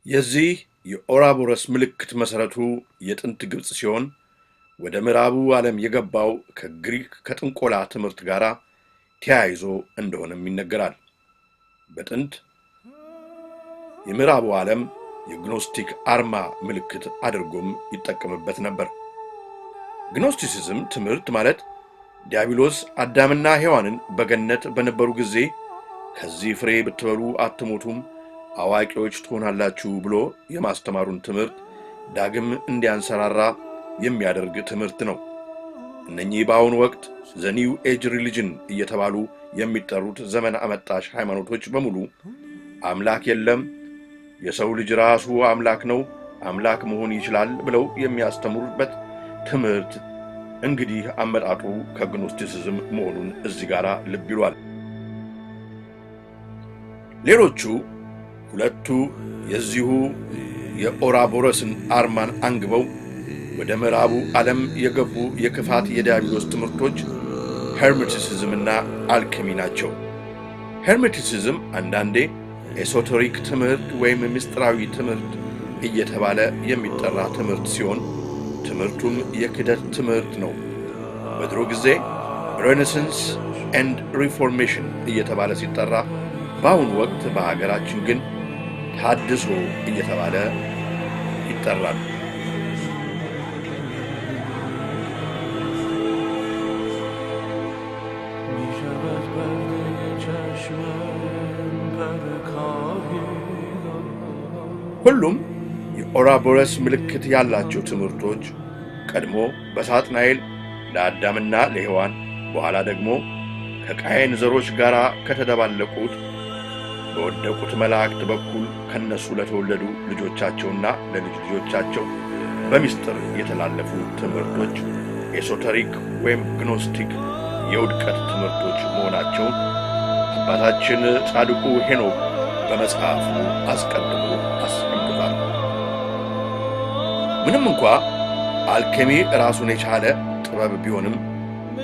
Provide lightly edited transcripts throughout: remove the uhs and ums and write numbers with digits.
የዚህ የኦራቦረስ ምልክት መሰረቱ የጥንት ግብጽ ሲሆን ወደ ምዕራቡ ዓለም የገባው ከግሪክ ከጥንቆላ ትምህርት ጋር ተያይዞ እንደሆነም ይነገራል። በጥንት የምዕራቡ ዓለም የግኖስቲክ አርማ ምልክት አድርጎም ይጠቀምበት ነበር። ግኖስቲሲዝም ትምህርት ማለት ዲያብሎስ አዳምና ሔዋንን በገነት በነበሩ ጊዜ ከዚህ ፍሬ ብትበሉ አትሞቱም፣ አዋቂዎች ትሆናላችሁ ብሎ የማስተማሩን ትምህርት ዳግም እንዲያንሰራራ የሚያደርግ ትምህርት ነው። እነኚህ በአሁኑ ወቅት ዘኒው ኤጅ ሪሊጅን እየተባሉ የሚጠሩት ዘመን አመጣሽ ሃይማኖቶች በሙሉ አምላክ የለም፣ የሰው ልጅ ራሱ አምላክ ነው፣ አምላክ መሆን ይችላል ብለው የሚያስተምሩበት ትምህርት እንግዲህ አመጣጡ ከግኖስቲሲዝም መሆኑን እዚህ ጋር ልብ ይሏል። ሌሎቹ ሁለቱ የዚሁ የኦራቦረስን አርማን አንግበው ወደ ምዕራቡ ዓለም የገቡ የክፋት የዲያብሎስ ትምህርቶች ሄርሜቲሲዝምና አልኬሚ ናቸው። ሄርሜቲሲዝም አንዳንዴ ኤሶተሪክ ትምህርት ወይም ምስጢራዊ ትምህርት እየተባለ የሚጠራ ትምህርት ሲሆን ትምህርቱም የክደት ትምህርት ነው። በድሮ ጊዜ ሬኔሳንስ ኤንድ ሪፎርሜሽን እየተባለ ሲጠራ፣ በአሁኑ ወቅት በሀገራችን ግን ታድሶ እየተባለ ይጠራል። ሁሉም የኦራቦረስ ምልክት ያላቸው ትምህርቶች ቀድሞ በሳጥናኤል ለአዳምና ለሔዋን በኋላ ደግሞ ከቃየን ዘሮች ጋር ከተደባለቁት በወደቁት መላእክት በኩል ከነሱ ለተወለዱ ልጆቻቸውና ለልጅ ልጆቻቸው በሚስጥር የተላለፉ ትምህርቶች ኤሶተሪክ ወይም ግኖስቲክ የውድቀት ትምህርቶች መሆናቸውን አባታችን ጻድቁ ሄኖክ በመጽሐፉ አስቀድሞ አስቀምጧል። ምንም እንኳ አልኬሚ ራሱን የቻለ ጥበብ ቢሆንም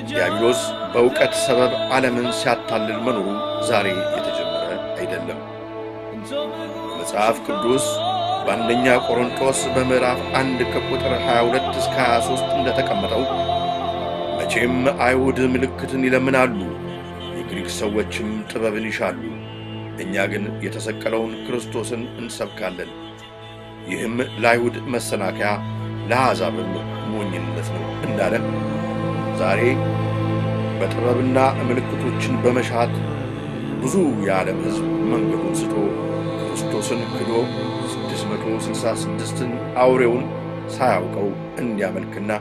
ዲያብሎስ በእውቀት ሰበብ ዓለምን ሲያታልል መኖሩ ዛሬ የተጀመረ አይደለም። መጽሐፍ ቅዱስ በአንደኛ ቆሮንቶስ በምዕራፍ 1 ከቁጥር 22 እስከ 23 እንደተቀመጠው መቼም አይሁድ ምልክትን ይለምናሉ፣ የግሪክ ሰዎችም ጥበብን ይሻሉ፣ እኛ ግን የተሰቀለውን ክርስቶስን እንሰብካለን፣ ይህም ለአይሁድ መሰናከያ ለአሕዛብም ሞኝነት ነው እንዳለን ዛሬ በጥበብና ምልክቶችን በመሻት ብዙ የዓለም ሕዝብ መንገዱን ስቶ ክርስቶስን ክዶ 666ን አውሬውን ሳያውቀው እንዲያመልክና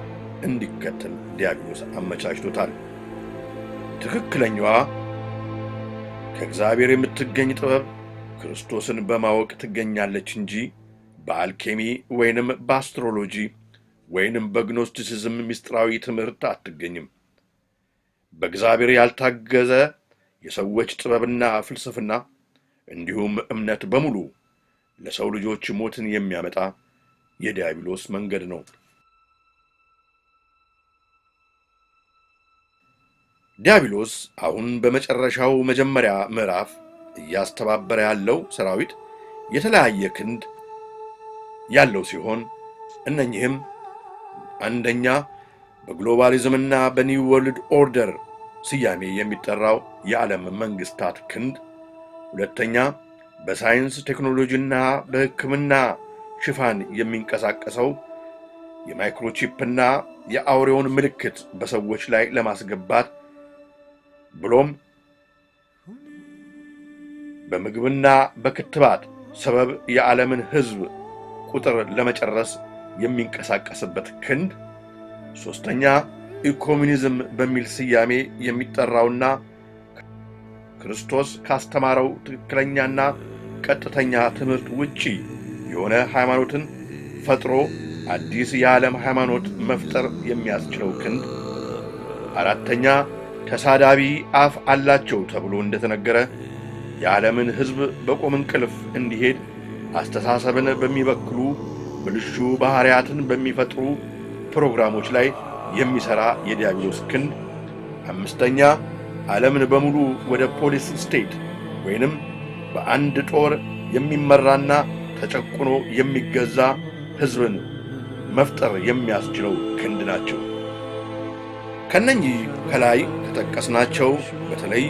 እንዲከተል ዲያብሎስ አመቻችቶታል። ትክክለኛዋ ከእግዚአብሔር የምትገኝ ጥበብ ክርስቶስን በማወቅ ትገኛለች እንጂ በአልኬሚ ወይንም በአስትሮሎጂ ወይንም በግኖስቲሲዝም ምስጢራዊ ትምህርት አትገኝም። በእግዚአብሔር ያልታገዘ የሰዎች ጥበብና ፍልስፍና እንዲሁም እምነት በሙሉ ለሰው ልጆች ሞትን የሚያመጣ የዲያብሎስ መንገድ ነው። ዲያብሎስ አሁን በመጨረሻው መጀመሪያ ምዕራፍ እያስተባበረ ያለው ሰራዊት የተለያየ ክንድ ያለው ሲሆን እነኚህም አንደኛ በግሎባሊዝምና በኒው ወርልድ ኦርደር ስያሜ የሚጠራው የዓለም መንግስታት ክንድ፣ ሁለተኛ በሳይንስ ቴክኖሎጂና በሕክምና ሽፋን የሚንቀሳቀሰው የማይክሮቺፕና የአውሬውን ምልክት በሰዎች ላይ ለማስገባት ብሎም በምግብና በክትባት ሰበብ የዓለምን ሕዝብ ቁጥር ለመጨረስ የሚንቀሳቀስበት ክንድ፣ ሶስተኛ ኢኮሙኒዝም በሚል ስያሜ የሚጠራውና ክርስቶስ ካስተማረው ትክክለኛና ቀጥተኛ ትምህርት ውጪ የሆነ ሃይማኖትን ፈጥሮ አዲስ የዓለም ሃይማኖት መፍጠር የሚያስችለው ክንድ፣ አራተኛ ተሳዳቢ አፍ አላቸው ተብሎ እንደተነገረ የዓለምን ሕዝብ በቁም እንቅልፍ እንዲሄድ አስተሳሰብን በሚበክሉ ብልሹ ባህሪያትን በሚፈጥሩ ፕሮግራሞች ላይ የሚሰራ የዲያብሎስ ክንድ፣ አምስተኛ ዓለምን በሙሉ ወደ ፖሊስ ስቴት ወይንም በአንድ ጦር የሚመራና ተጨቁኖ የሚገዛ ሕዝብን መፍጠር የሚያስችለው ክንድ ናቸው። ከነኚህ ከላይ ተጠቀስናቸው በተለይ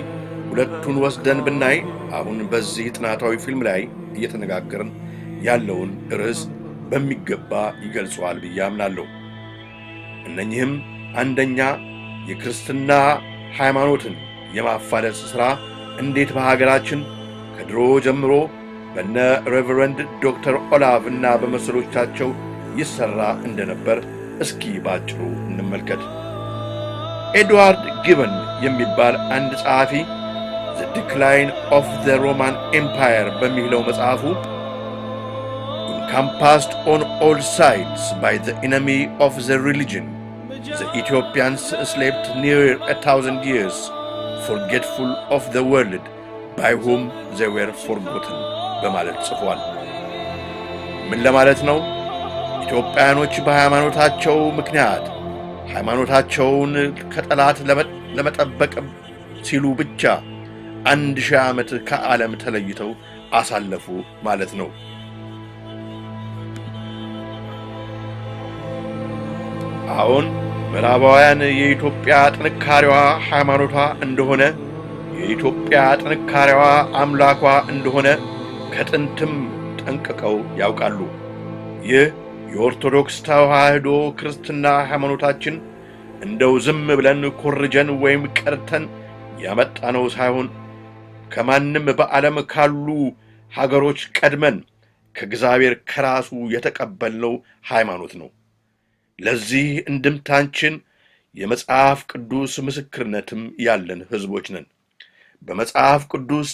ሁለቱን ወስደን ብናይ አሁን በዚህ ጥናታዊ ፊልም ላይ እየተነጋገርን ያለውን ርዕስ በሚገባ ይገልጸዋል ብዬ አምናለሁ። እነኚህም አንደኛ የክርስትና ሃይማኖትን የማፋለስ ሥራ እንዴት በሀገራችን ከድሮ ጀምሮ በነ ሬቨረንድ ዶክተር ኦላቭ እና በመሰሎቻቸው ይሰራ እንደነበር እስኪ ባጭሩ እንመልከት። ኤድዋርድ ጊበን የሚባል አንድ ጸሐፊ The Decline of the Roman Empire በሚለው መጽሐፉ encompassed on all sides by the enemy of the religion, the Ethiopians slept near 1,000 years, forgetful of the world by whom they were forgotten በማለት ጽፏል። ምን ለማለት ነው? ኢትዮጵያኖች በሃይማኖታቸው ምክንያት ሃይማኖታቸውን ከጠላት ለመጠበቅ ሲሉ ብቻ 1000 ዓመት ከዓለም ተለይተው አሳለፉ ማለት ነው። አሁን ምዕራባውያን የኢትዮጵያ ጥንካሬዋ ሃይማኖቷ እንደሆነ የኢትዮጵያ ጥንካሬዋ አምላኳ እንደሆነ ከጥንትም ጠንቅቀው ያውቃሉ። ይህ የኦርቶዶክስ ተዋሕዶ ክርስትና ሃይማኖታችን እንደው ዝም ብለን ኮርጀን ወይም ቀርተን ያመጣነው ሳይሆን ከማንም በዓለም ካሉ ሀገሮች ቀድመን ከእግዚአብሔር ከራሱ የተቀበልነው ሃይማኖት ነው። ለዚህ እንድምታችን የመጽሐፍ ቅዱስ ምስክርነትም ያለን ሕዝቦች ነን። በመጽሐፍ ቅዱስ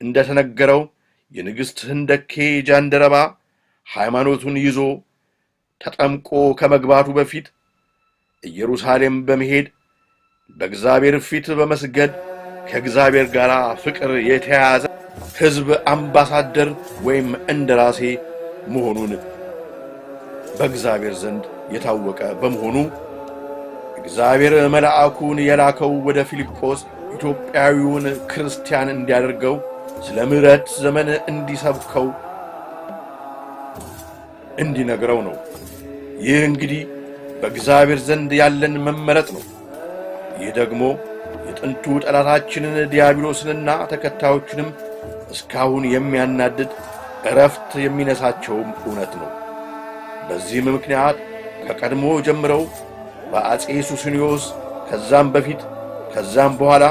እንደተነገረው የንግሥት ህንደኬ ጃንደረባ ሃይማኖቱን ይዞ ተጠምቆ ከመግባቱ በፊት ኢየሩሳሌም በመሄድ በእግዚአብሔር ፊት በመስገድ ከእግዚአብሔር ጋር ፍቅር የተያያዘ ሕዝብ አምባሳደር ወይም እንደራሴ መሆኑን በእግዚአብሔር ዘንድ የታወቀ በመሆኑ እግዚአብሔር መልአኩን የላከው ወደ ፊልጶስ ኢትዮጵያዊውን ክርስቲያን እንዲያደርገው ስለ ምሕረት ዘመን እንዲሰብከው እንዲነግረው ነው። ይህ እንግዲህ በእግዚአብሔር ዘንድ ያለን መመረጥ ነው። ይህ ደግሞ የጥንቱ ጠላታችንን ዲያብሎስንና ተከታዮቹንም እስካሁን የሚያናድድ እረፍት የሚነሳቸውም እውነት ነው። በዚህም ምክንያት ከቀድሞ ጀምረው በአጼ ሱስንዮስ ከዛም በፊት ከዛም በኋላ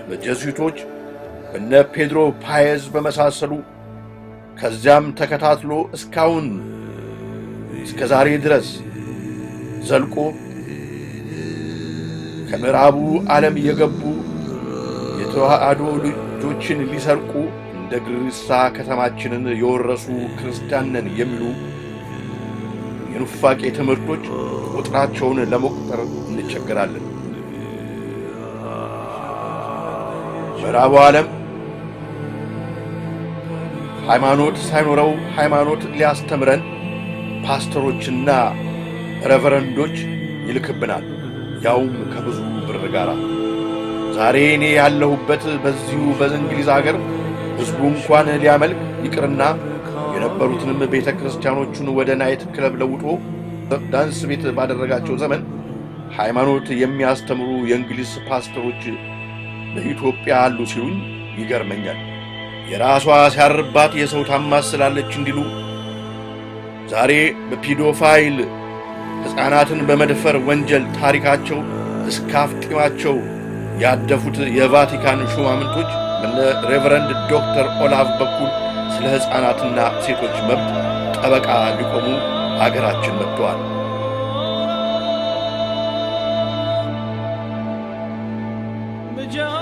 በጀሱቶች በነ ፔድሮ ፓየዝ በመሳሰሉ ከዚያም ተከታትሎ እስካሁን እስከ ዛሬ ድረስ ዘልቆ ከምዕራቡ ዓለም የገቡ የተዋሕዶ ልጆችን ሊሰርቁ እንደ ግሪሳ ከተማችንን የወረሱ ክርስቲያንን የሚሉ የኑፋቄ ትምህርቶች ቁጥራቸውን ለመቁጠር እንቸገራለን። ምዕራቡ ዓለም ሃይማኖት ሳይኖረው ሃይማኖት ሊያስተምረን ፓስተሮችና ሬቨረንዶች ይልክብናል፣ ያውም ከብዙ ብር ጋር። ዛሬ እኔ ያለሁበት በዚሁ በእንግሊዝ አገር ሕዝቡ እንኳን ሊያመልክ ይቅርና የነበሩትንም ቤተ ክርስቲያኖቹን ወደ ናይት ክለብ ለውጦ ዳንስ ቤት ባደረጋቸው ዘመን ሃይማኖት የሚያስተምሩ የእንግሊዝ ፓስተሮች በኢትዮጵያ አሉ ሲሉኝ ይገርመኛል። የራሷ ሲያርባት የሰው ታማስላለች እንዲሉ ዛሬ በፒዶፋይል ሕፃናትን በመድፈር ወንጀል ታሪካቸው እስከ አፍጢማቸው ያደፉት የቫቲካን ሹማምንቶች በነ ሬቨረንድ ዶክተር ኦላቭ በኩል ስለ ሕፃናትና ሴቶች መብት ጠበቃ ሊቆሙ አገራችን መጥተዋል። بجاه